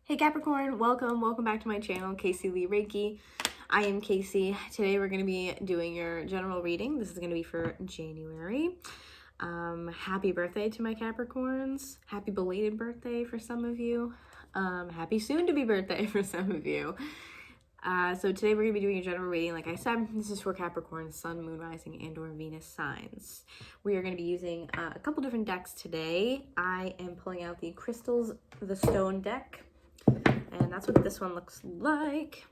Hey Capricorn, welcome back to my channel, Caseyleighreiki. I am Casey. Today we're going to be doing your general reading. This is going to be for January. Happy birthday to my Capricorns. Happy belated birthday for some of you. Happy soon-to-be birthday for some of you. So today we're going to be doing a general reading. Like I said, this is for Capricorn, Sun, Moon, Rising, and or Venus signs. We are going to be using a couple different decks today. I am pulling out the Crystals, the Stone deck. And that's what this one looks like.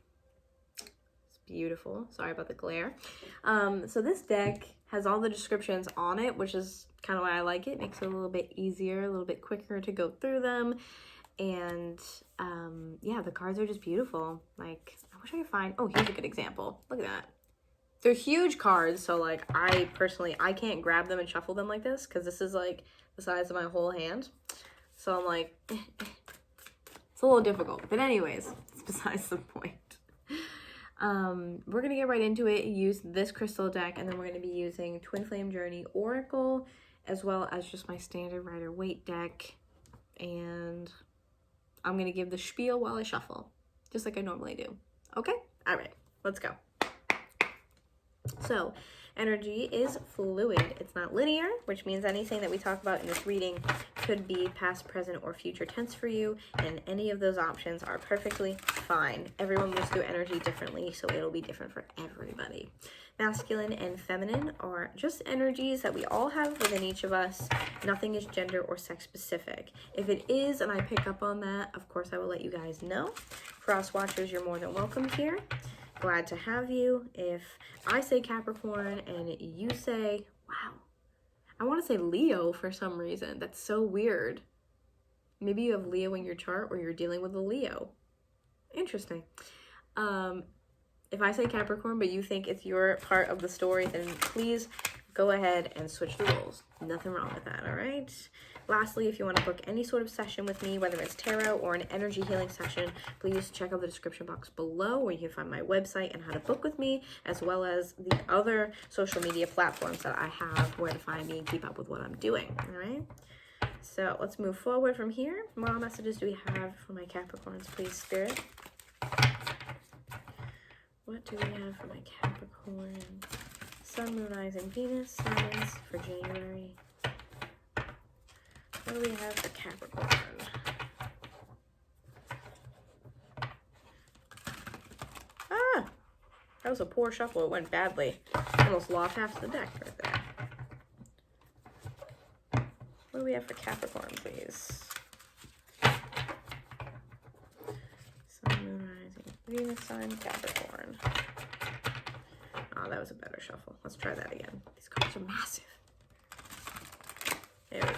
It's beautiful. Sorry about the glare. So this deck has all the descriptions on it, which is kind of why I like it. Makes it a little bit easier, a little bit quicker to go through them. And yeah, the cards are just beautiful. Like, I wish I could find, oh, here's a good example. Look at that. They're huge cards, so like I can't grab them and shuffle them like this because this is like the size of my whole hand. So I'm like, it's a little difficult, but anyways, it's besides the point. We're gonna get right into it, use this crystal deck, and then we're gonna be using Twin Flame Journey Oracle, as well as just my standard Rider-Waite deck. And I'm gonna give the spiel while I shuffle, just like I normally do. Okay? All right, let's go. So, energy is fluid. It's not linear, which means anything that we talk about in this reading could be past, present, or future tense for you, and any of those options are perfectly fine. Everyone moves through energy differently, so it'll be different for everybody. Masculine and feminine are just energies that we all have within each of us. Nothing is gender or sex specific. If it is, and I pick up on that, of course I will let you guys know. Cross watchers, you're more than welcome here. Glad to have you. If I say Capricorn and you say, wow, I want to say Leo for some reason. That's so weird. Maybe you have Leo in your chart or you're dealing with a Leo. Interesting. If I say Capricorn but you think it's your part of the story, then please go ahead and switch the roles. Nothing wrong with that, all right? Lastly, if you want to book any sort of session with me, whether it's tarot or an energy healing session, please check out the description box below where you can find my website and how to book with me, as well as the other social media platforms that I have where to find me and keep up with what I'm doing, all right? So let's move forward from here. Moral messages do we have for my Capricorns, please, Spirit? What do we have for my Capricorn? Sun, Moon, Rising, Venus signs for January. What do we have for Capricorn? Ah! That was a poor shuffle. It went badly. Almost lost half the deck right there. What do we have for Capricorn, please? Sun, Moon, Rising, Venus sign, Capricorn. Oh, that was a better shuffle. Let's try that again. These cards are massive. There we go.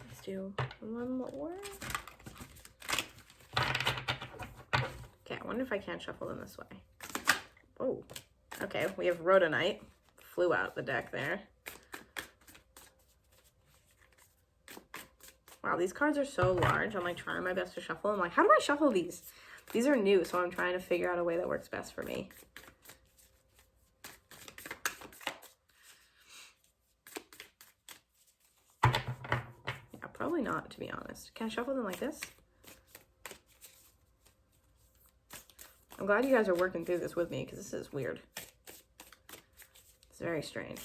Let's do one more. Okay, I wonder if I can shuffle them this way. Oh, okay. We have Rhodonite. Flew out the deck there. Wow, these cards are so large. I'm like trying my best to shuffle. I'm like, how do I shuffle these? These are new, so I'm trying to figure out a way that works best for me. Yeah, probably not, to be honest. Can I shuffle them like this? I'm glad you guys are working through this with me because this is weird. It's very strange.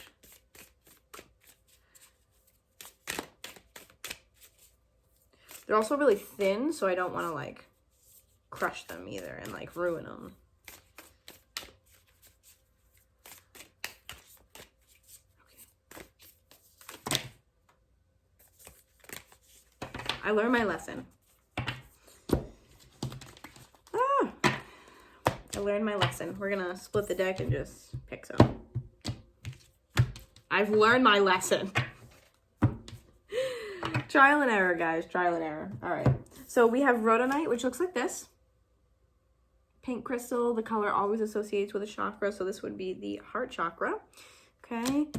They're also really thin, so I don't want to like crush them either and like ruin them. Okay. I learned my lesson. I learned my lesson. We're gonna split the deck and just pick some. I've learned my lesson. Trial and error, guys. Trial and error. All right. So we have Rhodonite, which looks like this. Pink crystal. The color always associates with a chakra, so this would be the heart chakra. Okay.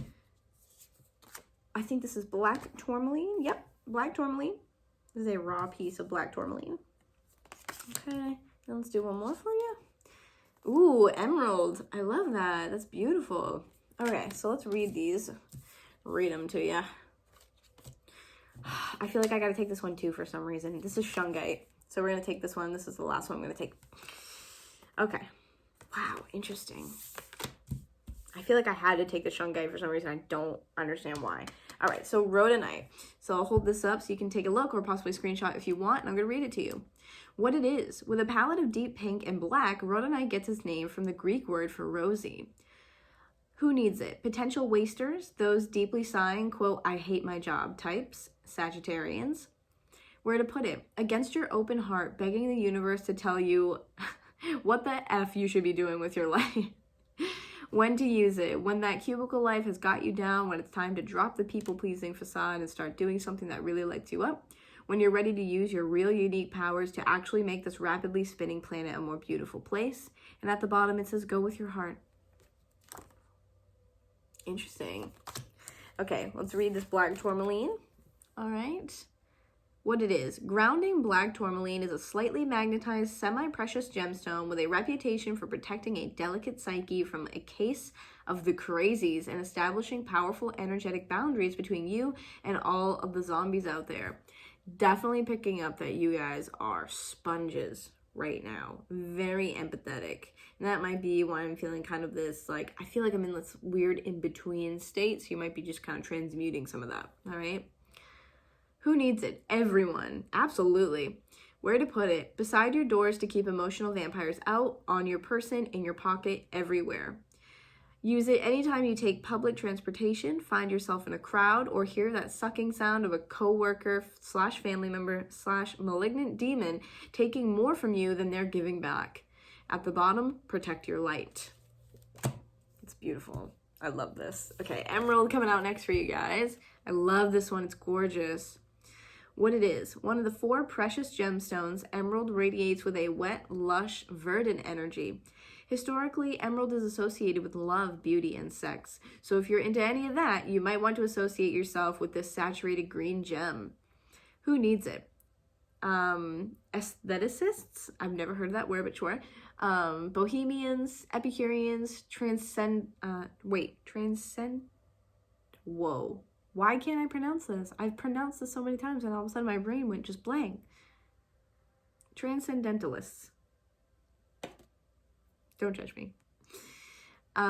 I think this is black tourmaline. Yep, black tourmaline. This is a raw piece of black tourmaline. Okay. Now let's do one more for you. Ooh, emerald. I love that. That's beautiful. Okay, so let's read these. Read them to you. I feel like I gotta take this one too for some reason. This is shungite. So we're gonna take this one. This is the last one I'm gonna take. Okay. Wow, interesting. I feel like I had to take the shungite for some reason. I don't understand why. All right, so rhodonite. So I'll hold this up so you can take a look or possibly screenshot if you want, and I'm gonna read it to you. What it is: with a palette of deep pink and black, rhodonite gets its name from the Greek word for rosy. Who needs it? Potential wasters, those deeply sighing, quote, I hate my job types, Sagittarians. Where to put it? Against your open heart, begging the universe to tell you what the F you should be doing with your life. When to use it? When that cubicle life has got you down, when it's time to drop the people-pleasing facade and start doing something that really lights you up. When you're ready to use your real unique powers to actually make this rapidly spinning planet a more beautiful place. And at the bottom it says, go with your heart. Interesting. Okay, let's read this black tourmaline. All right. What it is: grounding black tourmaline is a slightly magnetized, semi-precious gemstone with a reputation for protecting a delicate psyche from a case of the crazies and establishing powerful energetic boundaries between you and all of the zombies out there. Definitely picking up that you guys are sponges right now. Very empathetic. And that might be why I'm feeling kind of this, like, I feel like I'm in this weird in-between state, so you might be just kind of transmuting some of that, all right? Who needs it? Everyone. Absolutely. Where to put it? Beside your doors to keep emotional vampires out, on your person, in your pocket, everywhere. Use it anytime you take public transportation, find yourself in a crowd, or hear that sucking sound of a coworker / family member / malignant demon taking more from you than they're giving back. At the bottom, protect your light. It's beautiful. I love this. Okay, emerald coming out next for you guys. I love this one. It's gorgeous. What it is: one of the 4 precious gemstones, emerald radiates with a wet, lush, verdant energy. Historically, emerald is associated with love, beauty, and sex. So if you're into any of that, you might want to associate yourself with this saturated green gem. Who needs it? Aestheticists, I've never heard of that word, but sure. Bohemians, Epicureans, whoa. Why can't I pronounce this? I've pronounced this so many times and all of a sudden my brain went just blank. Transcendentalists. Don't judge me.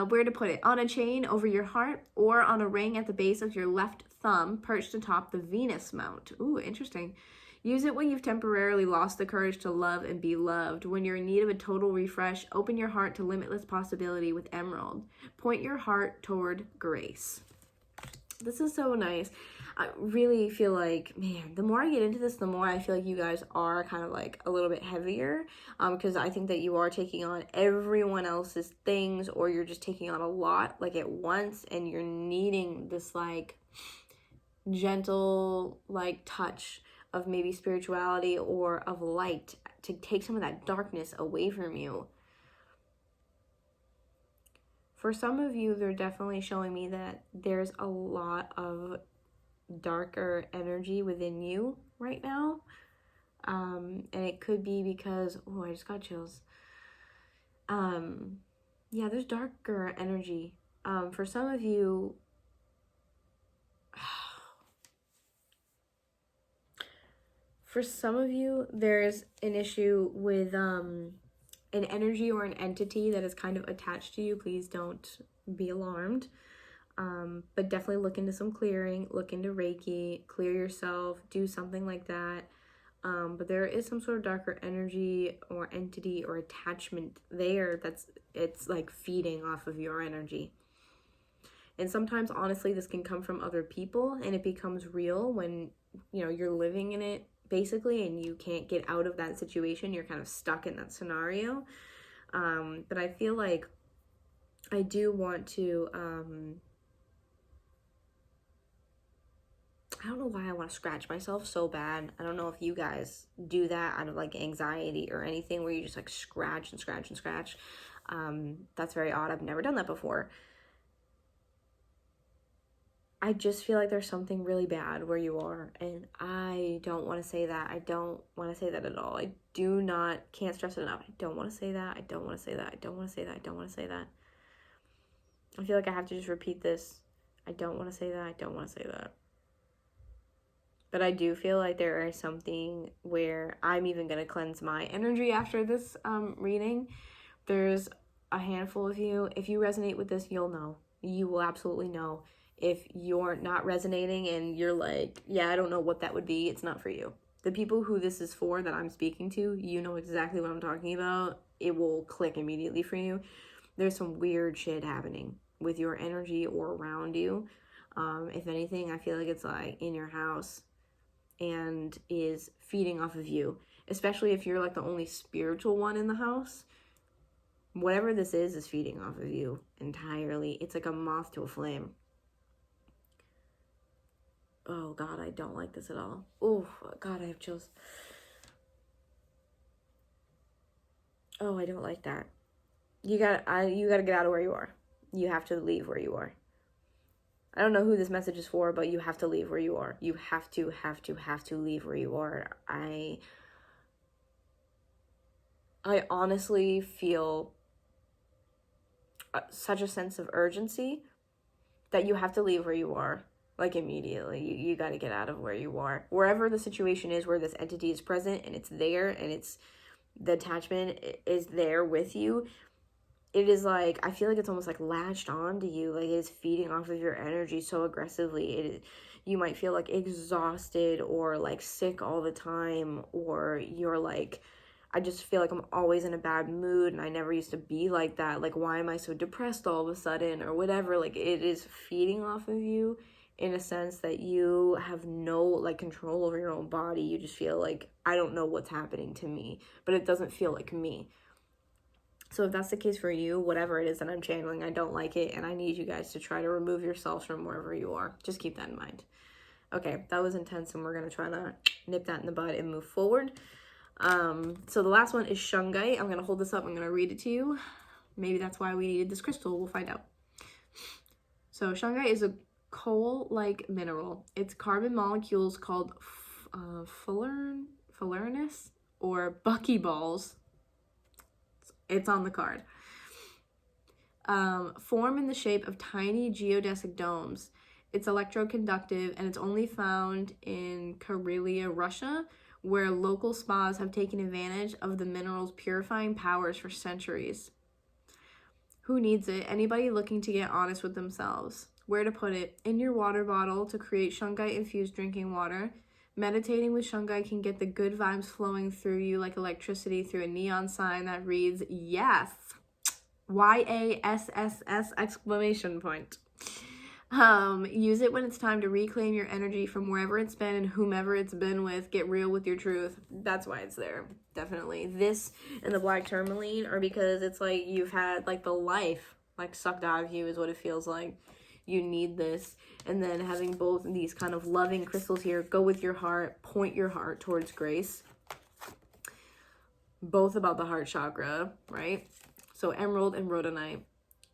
Where to put it? On a chain over your heart or on a ring at the base of your left thumb perched atop the Venus mount. Ooh, interesting. Use it when you've temporarily lost the courage to love and be loved. When you're in need of a total refresh, open your heart to limitless possibility with emerald. Point your heart toward grace. This is so nice. I really feel like, man, the more I get into this, the more I feel like you guys are kind of like a little bit heavier, because I think that you are taking on everyone else's things, or you're just taking on a lot like at once, and you're needing this like gentle like touch of maybe spirituality or of light to take some of that darkness away from you. For some of you, they're definitely showing me that there's a lot of darker energy within you right now. And it could be because, oh, I just got chills. Yeah, there's darker energy. For some of you, there's an issue with an energy or an entity that is kind of attached to you. Please don't be alarmed. But definitely look into some clearing, look into Reiki, clear yourself, do something like that. But there is some sort of darker energy or entity or attachment there it's like feeding off of your energy. And sometimes, honestly, this can come from other people, and it becomes real when, you know, you're living in it, basically, and you can't get out of that situation. You're kind of stuck in that scenario. But I feel like I do want to, I don't know why I want to scratch myself so bad. I don't know if you guys do that out of like anxiety or anything, where you just like scratch and scratch and scratch. That's very odd. I've never done that before. I just feel like there's something really bad where you are, and I don't want to say that. I don't want to say that at all. I can't stress it enough. I don't want to say that. I don't want to say that. I don't want to say that. I don't want to say that. I feel like I have to just repeat this. I don't want to say that. I don't want to say that. But I do feel like there is something where I'm even going to cleanse my energy after this reading. There's a handful of you. If you resonate with this, you'll know. You will absolutely know. If you're not resonating and you're like, yeah, I don't know what that would be, it's not for you. The people who this is for that I'm speaking to, you know exactly what I'm talking about. It will click immediately for you. There's some weird shit happening with your energy or around you. If anything, I feel like it's like in your house and is feeding off of you, especially if you're like the only spiritual one in the house. Whatever this is feeding off of you entirely. It's like a moth to a flame. Oh God, I don't like this at all. Oh God, I have chills. Oh, I don't like that. You gotta get out of where you are. You have to leave where you are. I don't know who this message is for, but you have to leave where you are. You have to leave where you are. I honestly feel such a sense of urgency that you have to leave where you are, like immediately. You got to get out of where you are. Wherever the situation is where this entity is present and it's there and it's the attachment is there with you, it is like, I feel like it's almost like latched on to you, like it's feeding off of your energy so aggressively. You might feel like exhausted or like sick all the time, or you're like, I just feel like I'm always in a bad mood and I never used to be like that. Like, why am I so depressed all of a sudden or whatever? Like, it is feeding off of you in a sense that you have no like control over your own body. You just feel like, I don't know what's happening to me, but it doesn't feel like me. So if that's the case for you, whatever it is that I'm channeling, I don't like it, and I need you guys to try to remove yourselves from wherever you are. Just keep that in mind. Okay, that was intense, and we're going to try to nip that in the bud and move forward. So the last one is shungite. I'm going to hold this up. I'm going to read it to you. Maybe that's why we needed this crystal. We'll find out. So shungite is a coal-like mineral. Its carbon molecules called fullerenes or buckyballs. It's on the card. Form in the shape of tiny geodesic domes. It's electroconductive and it's only found in Karelia, Russia, where local spas have taken advantage of the mineral's purifying powers for centuries. Who needs it? Anybody looking to get honest with themselves. Where to put it? In your water bottle to create shungite-infused drinking water. Meditating with shungite can get the good vibes flowing through you like electricity through a neon sign that reads, yes, YASSS exclamation point. Use it when it's time to reclaim your energy from wherever it's been and whomever it's been with. Get real with your truth. That's why it's there. Definitely. This and the black tourmaline are because it's like you've had like the life like sucked out of you is what it feels like. You need this. And then having both these kind of loving crystals here, go with your heart, point your heart towards grace. Both about the heart chakra, right? So emerald and rhodonite,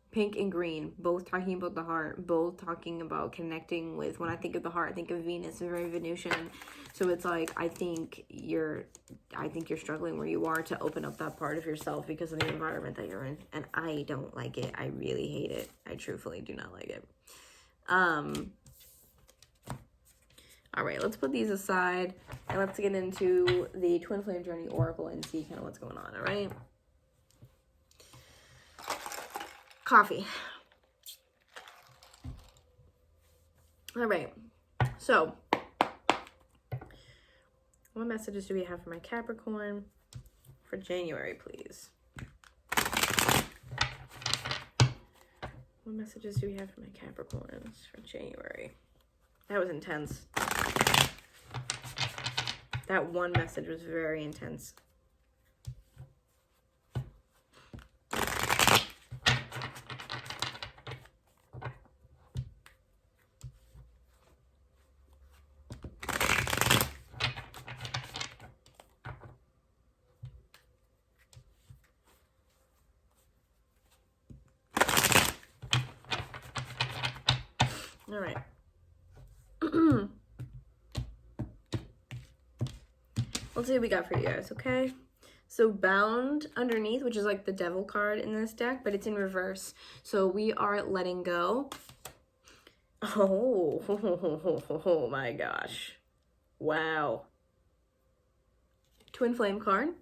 pink and green, both talking about the heart, both talking about connecting with, when I think of the heart, I think of Venus, very Venusian. So it's like, I think you're struggling where you are to open up that part of yourself because of the environment that you're in. And I don't like it. I really hate it. I truthfully do not like it. All right, let's put these aside and let's get into the Twin Flame Journey Oracle and see kind of what's going on, all right? Coffee. All right, so what messages do we have for my Capricorn for January, please? What messages do we have for my Capricorns for January? That was intense. That one message was very intense. All right. Let's see what we got for you guys, okay? So bound underneath, which is like the devil card in this deck, but it's in reverse. So we are letting go. Oh my gosh. Wow. Twin flame card.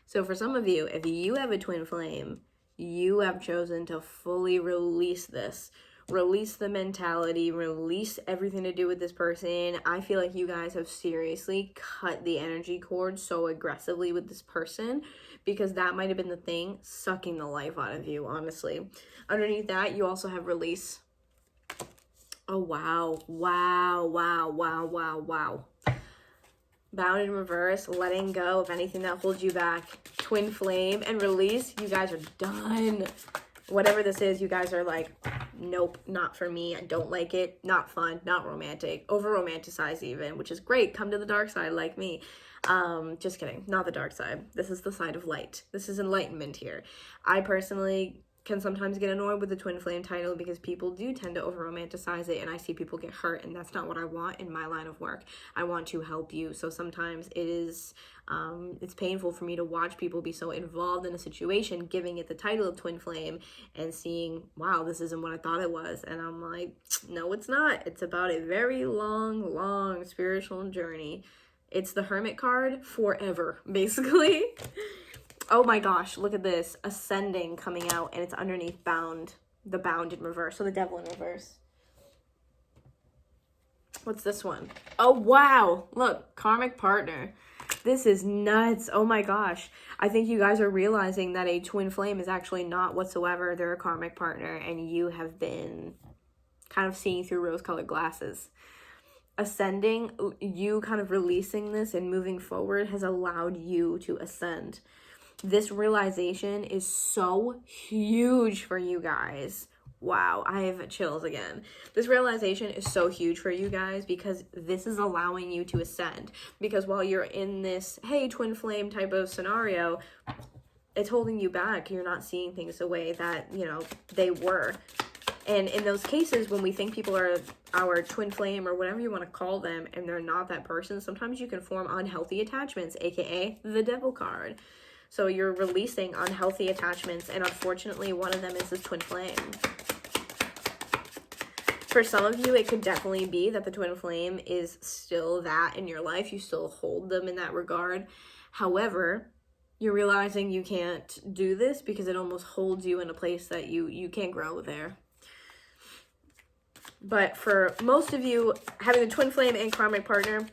So for some of you, if you have a twin flame, you have chosen to fully release this. Release the mentality, release everything to do with this person. I feel like you guys have seriously cut the energy cord so aggressively with this person, because that might have been the thing sucking the life out of you, honestly. Underneath that, you also have release. Oh, wow. Wow, wow, wow, wow, wow. Bound in reverse, letting go of anything that holds you back. Twin flame and release. You guys are done. Whatever this is, you guys are like, nope, not for me. I don't like it. Not fun, not romantic. Over romanticized even, which is great. Come to the dark side like me. Just kidding. Not the dark side. This is the side of light. This is enlightenment here. I personally can sometimes get annoyed with the twin flame title because people do tend to over romanticize it, and I see people get hurt, and that's not what I want in my line of work. I want to help you. So sometimes it is it's painful for me to watch people be so involved in a situation, giving it the title of twin flame and seeing, wow, this isn't what I thought it was. And I'm like, no, it's not. It's about a very long spiritual journey. It's the Hermit card forever, basically. Oh my gosh, look at this. Ascending coming out, and it's underneath bound. The bound in reverse. So the devil in reverse. What's this one? Oh, wow. Look, karmic partner. This is nuts. Oh my gosh. I think you guys are realizing that a twin flame is actually not whatsoever. They're a karmic partner, and you have been kind of seeing through rose-colored glasses. Ascending, you kind of releasing this and moving forward has allowed you to ascend. This realization is so huge for you guys. Wow, I have chills again. This realization is so huge for you guys because this is allowing you to ascend. Because while you're in this, hey, twin flame type of scenario, it's holding you back. You're not seeing things the way that, you know, they were. And in those cases, when we think people are our twin flame or whatever you want to call them, and they're not that person, sometimes you can form unhealthy attachments, aka the devil card. So you're releasing unhealthy attachments, and unfortunately, one of them is this twin flame. For some of you, it could definitely be that the twin flame is still that in your life. You still hold them in that regard. However, you're realizing you can't do this because it almost holds you in a place that you can't grow there. But for most of you, having a twin flame and karmic partner,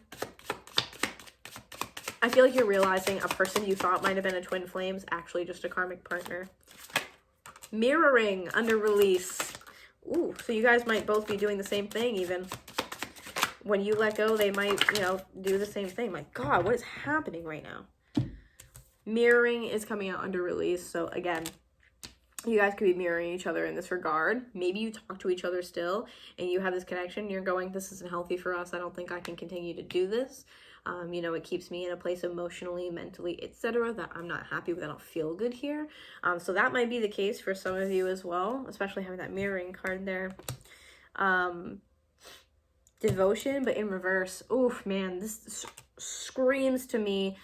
I feel like you're realizing a person you thought might have been a twin flame is actually just a karmic partner. Mirroring under release. Ooh, so you guys might both be doing the same thing even. When you let go, they might, you know, do the same thing. My God, what is happening right now? Mirroring is coming out under release. So again, you guys could be mirroring each other in this regard. Maybe you talk to each other still and you have this connection. You're going, this isn't healthy for us. I don't think I can continue to do this. You know, it keeps me in a place emotionally, mentally, etc. that I'm not happy with. I don't feel good here. So that might be the case for some of you as well, especially having that mirroring card there. Devotion, but in reverse. Oof, man, this screams to me,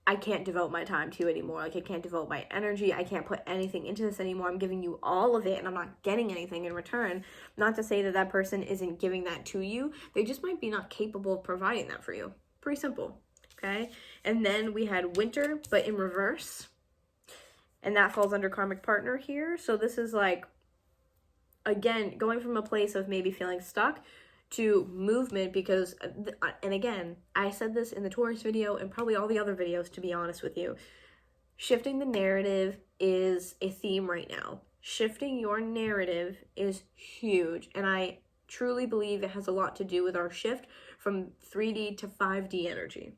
I can't devote my time to you anymore. Like, I can't devote my energy. I can't put anything into this anymore. I'm giving you all of it and I'm not getting anything in return. Not to say that that person isn't giving that to you. They just might be not capable of providing that for you. Pretty simple, okay? And then we had winter, but in reverse. And that falls under karmic partner here. So this is like, again, going from a place of maybe feeling stuck to movement, because, and again, I said this in the Taurus video and probably all the other videos, to be honest with you, shifting the narrative is a theme right now. Shifting your narrative is huge, and I truly believe it has a lot to do with our shift from 3D to 5D energy,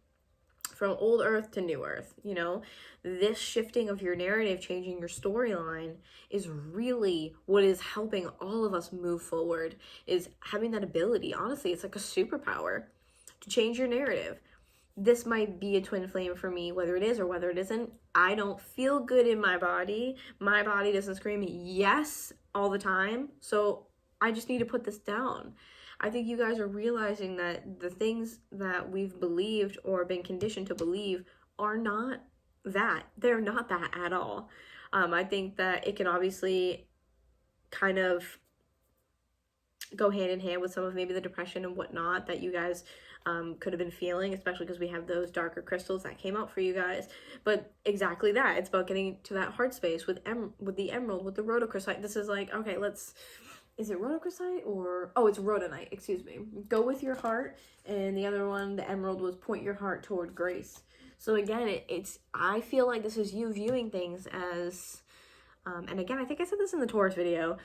from old earth to new earth. You know, this shifting of your narrative, changing your storyline, is really what is helping all of us move forward, is having that ability. Honestly, it's like a superpower to change your narrative. This might be a twin flame for me, whether it is or whether it isn't. I don't feel good in my body. My body doesn't scream yes all the time. So I just need to put this down. I think you guys are realizing that the things that we've believed or been conditioned to believe are not that. They're not that at all. I think that it can obviously kind of go hand in hand with some of maybe the depression and whatnot that you guys could have been feeling, especially because we have those darker crystals that came out for you guys. But exactly that. It's about getting to that heart space with the emerald, with the rhodochrosite. This is like, okay, is it rhodochrosite or, oh, it's rhodonite, excuse me. Go with your heart, and the other one, the emerald, was point your heart toward grace. So again, I feel like this is you viewing things as, and again, I think I said this in the Taurus video,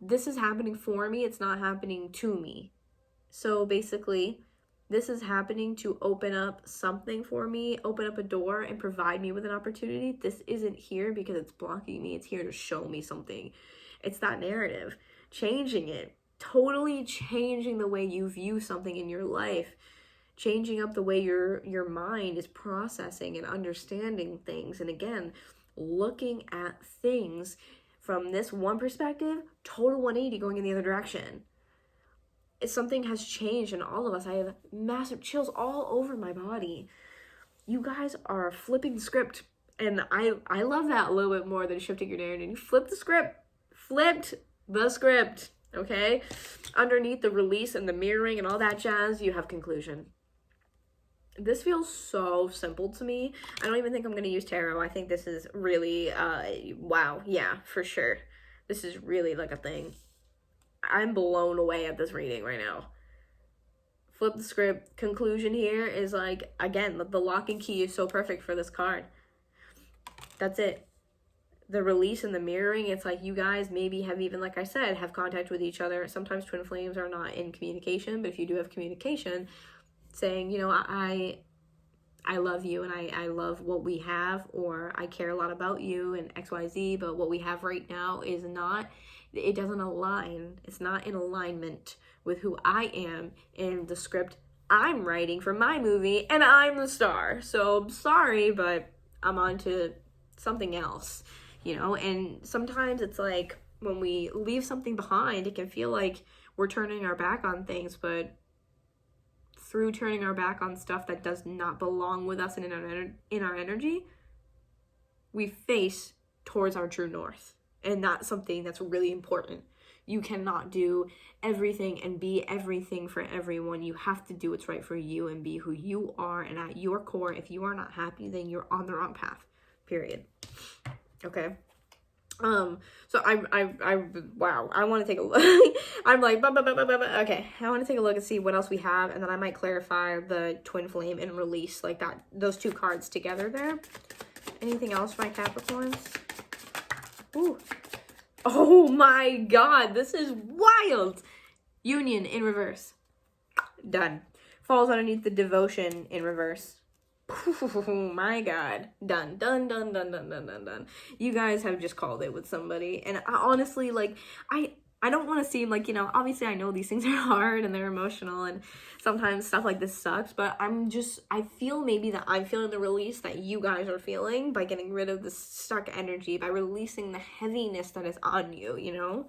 this is happening for me, it's not happening to me. So basically, this is happening to open up something for me, open up a door and provide me with an opportunity. This isn't here because it's blocking me, it's here to show me something. It's that narrative, changing it, totally changing the way you view something in your life, changing up the way your mind is processing and understanding things. And again, looking at things from this one perspective, total 180 going in the other direction. If something has changed in all of us. I have massive chills all over my body. You guys are flipping the script, and I love that a little bit more than shifting your narrative. You flipped the script, okay? Underneath the release and the mirroring and all that jazz, you have conclusion. This feels so simple to me. I don't even think I'm going to use tarot. I think this is really, wow, yeah, for sure. This is really like a thing. I'm blown away at this reading right now. Flip the script. Conclusion here is like, again, the lock and key is so perfect for this card. That's it. The release and the mirroring, it's like you guys maybe have even, like I said, have contact with each other. Sometimes twin flames are not in communication, but if you do have communication, saying, you know, I love you and I love what we have, or I care a lot about you and XYZ, but what we have right now is not, it doesn't align. It's not in alignment with who I am in the script I'm writing for my movie, and I'm the star. So sorry, but I'm on to something else, you know? And sometimes it's like when we leave something behind, it can feel like we're turning our back on things, but through turning our back on stuff that does not belong with us and in our energy, we face towards our true north. And that's something that's really important. You cannot do everything and be everything for everyone. You have to do what's right for you and be who you are. And at your core, if you are not happy, then you're on the wrong path, period. Okay. So wow, I want to take a look. I'm like, okay, I want to take a look and see what else we have, and then I might clarify the twin flame and release, like that, those two cards together there. Anything else for my Capricorns? Ooh. Oh my God, this is wild. Union in reverse. Done. Falls underneath the devotion in reverse. Oh my God. Done. You guys have just called it with somebody. And I honestly, like, I don't want to seem like, you know, obviously I know these things are hard and they're emotional and sometimes stuff like this sucks, but I feel maybe that I'm feeling the release that you guys are feeling by getting rid of the stuck energy, by releasing the heaviness that is on you, you know?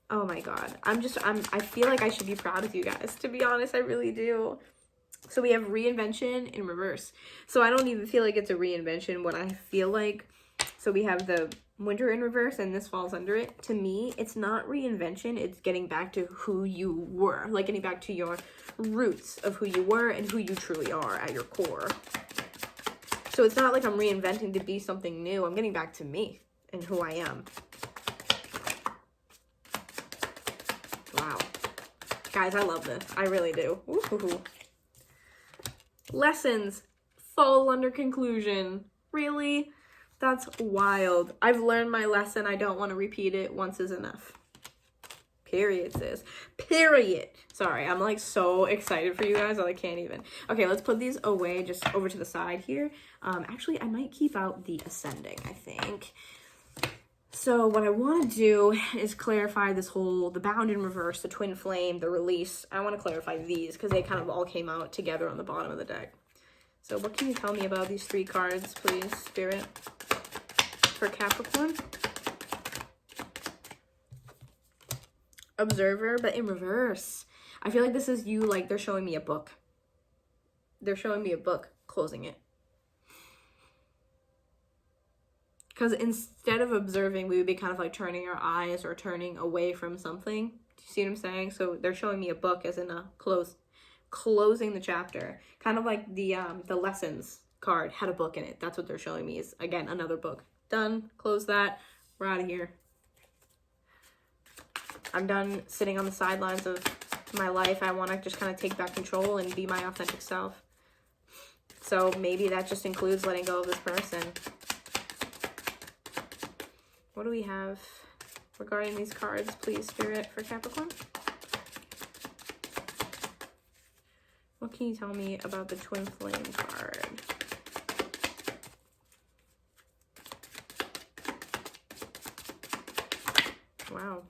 Oh my God. I feel like I should be proud of you guys, to be honest. I really do. So we have reinvention in reverse. So I don't even feel like it's a reinvention. What I feel like, so we have the winter in reverse and this falls under it. To me, it's not reinvention. It's getting back to who you were, like getting back to your roots of who you were and who you truly are at your core. So it's not like I'm reinventing to be something new. I'm getting back to me and who I am. Wow. Guys, I love this. I really do. Ooh. Lessons fall under conclusion. Really? That's wild. I've learned my lesson. I don't want to repeat it. Once is enough. Period, sis. Period. Sorry, I'm like so excited for you guys that I can't even. Okay, let's put these away just over to the side here. Actually, I might keep out the ascending, I think. So what I want to do is clarify this whole, the bound in reverse, the twin flame, the release. I want to clarify these because they kind of all came out together on the bottom of the deck. So what can you tell me about these three cards, please, Spirit, for Capricorn? Observer, but in reverse. I feel like this is you, like they're showing me a book. They're showing me a book, closing it. Because instead of observing, we would be kind of like turning our eyes or turning away from something. Do you see what I'm saying? So they're showing me a book as in a closing the chapter. Kind of like the lessons card had a book in it. That's what they're showing me is, again, another book. Done. Close that. We're out of here. I'm done sitting on the sidelines of my life. I want to just kind of take back control and be my authentic self. So maybe that just includes letting go of this person. What do we have regarding these cards, please, Spirit, for Capricorn? What can you tell me about the Twin Flame card? Wow.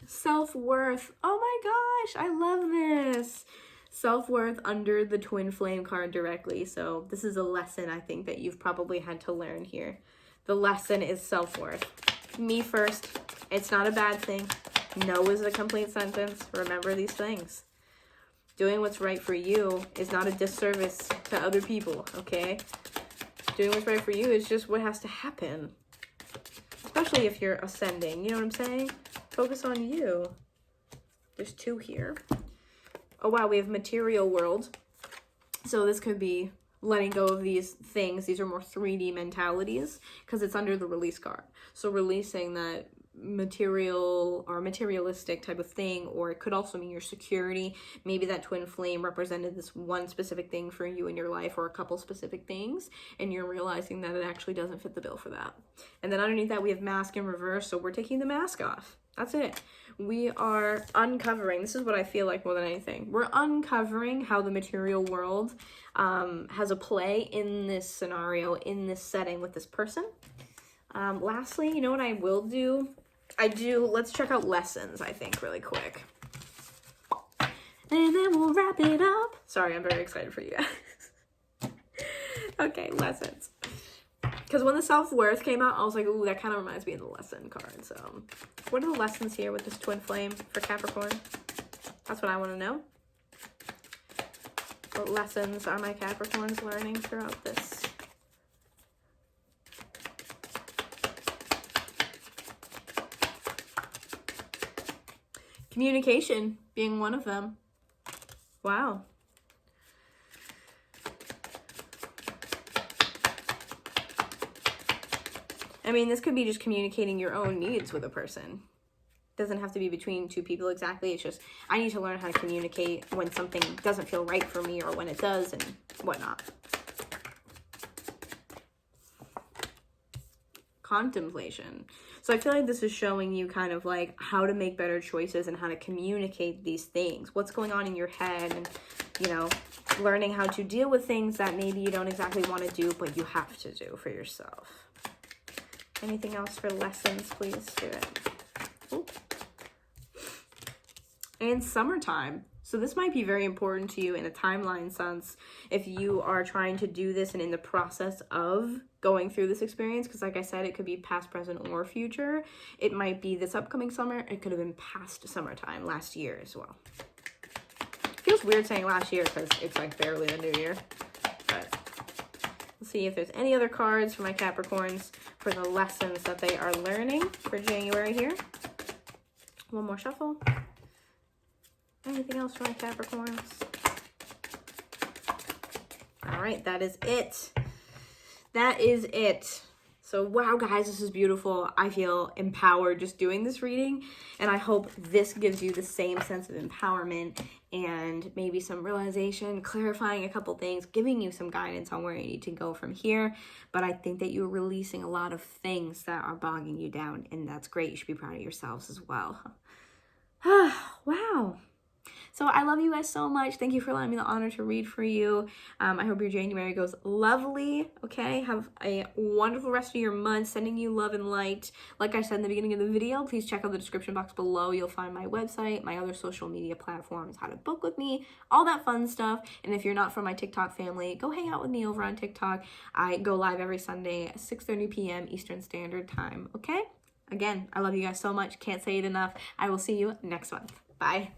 Self-worth. Oh my gosh, I love this. Self-worth under the Twin Flame card directly. So this is a lesson I think that you've probably had to learn here. The lesson is self-worth. Me first. It's not a bad thing. No is a complete sentence. Remember these things. Doing what's right for you is not a disservice to other people, okay? Doing what's right for you is just what has to happen. Especially if you're ascending, you know what I'm saying? Focus on you. There's 2 here. Oh wow, we have material world. So this could be letting go of these things. These are more 3D mentalities because it's under the release card. So releasing that material or materialistic type of thing, or it could also mean your security. Maybe that twin flame represented this one specific thing for you in your life, or a couple specific things, and you're realizing that it actually doesn't fit the bill for that. And then underneath that we have mask in reverse, so we're taking the mask off. That's it. We are uncovering, this is what I feel like more than anything, we're uncovering how the material world has a play in this scenario, in this setting with this person. Lastly, you know what I will do? Let's check out lessons, I think, really quick. And then we'll wrap it up. Sorry, I'm very excited for you guys. Okay, lessons. Because when the self-worth came out, I was like, ooh, that kind of reminds me of the lesson card. So, what are the lessons here with this twin flame for Capricorn? That's what I want to know. What lessons are my Capricorns learning throughout this? Communication being one of them. Wow. I mean, this could be just communicating your own needs with a person. Doesn't have to be between 2 people exactly. It's just, I need to learn how to communicate when something doesn't feel right for me or when it does and whatnot. Contemplation. So I feel like this is showing you kind of like how to make better choices and how to communicate these things. What's going on in your head, and, you know, learning how to deal with things that maybe you don't exactly want to do, but you have to do for yourself. Anything else for lessons, please do it. Ooh. And summertime. So this might be very important to you in a timeline sense if you are trying to do this and in the process of going through this experience, because like I said, it could be past, present, or future. It might be this upcoming summer. It could have been past summertime last year as well. It feels weird saying last year because it's like barely the new year. But let's see if there's any other cards for my Capricorns for the lessons that they are learning for January here. One more shuffle. Anything else for my Capricorns? All right, that is it. That is it. So, wow, guys, this is beautiful. I feel empowered just doing this reading, and I hope this gives you the same sense of empowerment and maybe some realization, clarifying a couple things, giving you some guidance on where you need to go from here. But I think that you're releasing a lot of things that are bogging you down, and that's great. You should be proud of yourselves as well. Wow. So I love you guys so much. Thank you for allowing me the honor to read for you. I hope your January goes lovely, okay? Have a wonderful rest of your month. Sending you love and light. Like I said in the beginning of the video, please check out the description box below. You'll find my website, my other social media platforms, how to book with me, all that fun stuff. And if you're not from my TikTok family, go hang out with me over on TikTok. I go live every Sunday at 6:30 p.m. Eastern Standard Time, okay? Again, I love you guys so much. Can't say it enough. I will see you next month. Bye.